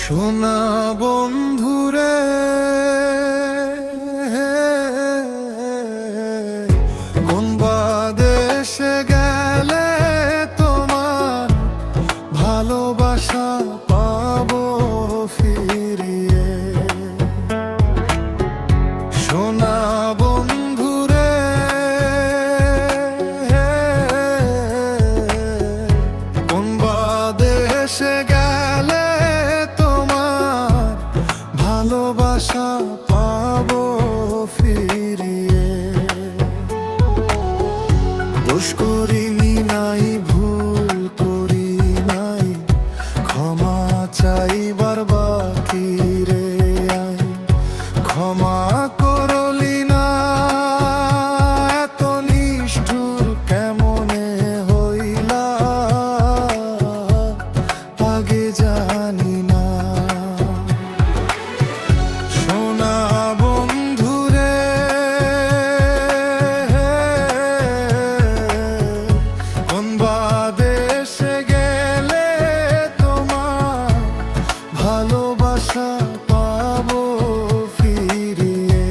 সোনা বন্ধুরে, কোন বাদেশে গেলে তোমার ভালোবাসা পাবো ফিরিয়ে। সোনা বন্ধুরে, কোন বাদেশে গেলে তোমার ভালোবাসা পাবো ফিরিয়ে। দোষ করিনি নাই, ভুল করি নাই, ক্ষমা চাইবার বাকি রে আই। ক্ষমা করলি না, এত নিষ্ঠুর কেমনে হইলা, আগে জানি না। সোনা বন্ধুরে, কোন বাদেশে গেলে তোমার ভালোবাসা পাবো ফিরিয়ে।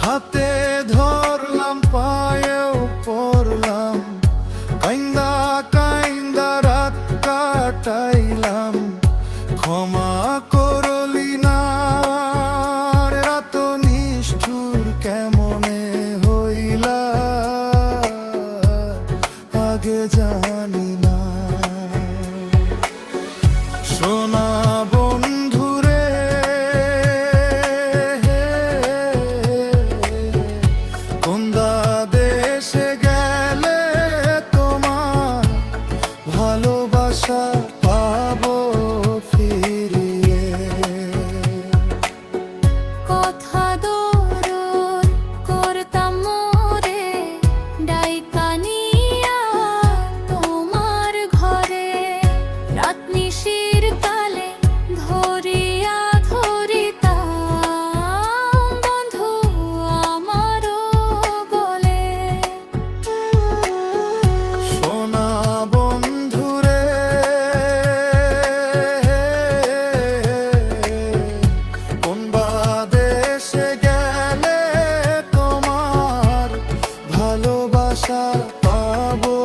হাতে ধরলাম, পায়েও পড়লাম, কাইন্দা কাইন্দা রাত কাটাইলাম। ক্ষমা করলি না, রাত নিষ্ঠুর কেমনে হইলা, আগে জানি না। সোনা বন্ধুরে, কোন দেশে গেলে তোমার ভালোবাসা পাবো ফিরিয়ে। কথা দরদ করতাম মোরে, ডাইকা নিয়া তোমার ঘরে। রাত নিশির কালে ধরিয়া ধরিতাম বন্ধু আমারও গলে। সোনা বন্ধুরে, কোন বাদেশে গেলে তোমার ভালোবাসা পাবো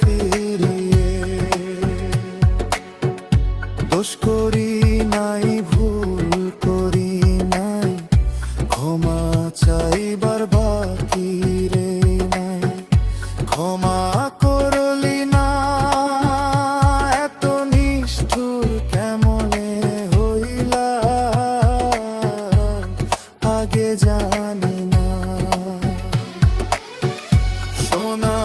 ফিরিয়ে। দোষ করি নাই, ভুল করি নাই, ক্ষমা চাইবার বাকি রে নাই। ক্ষমা করলি না, এত নিষ্ঠুর কেমনে হইলা, আগে জানি না। সোনা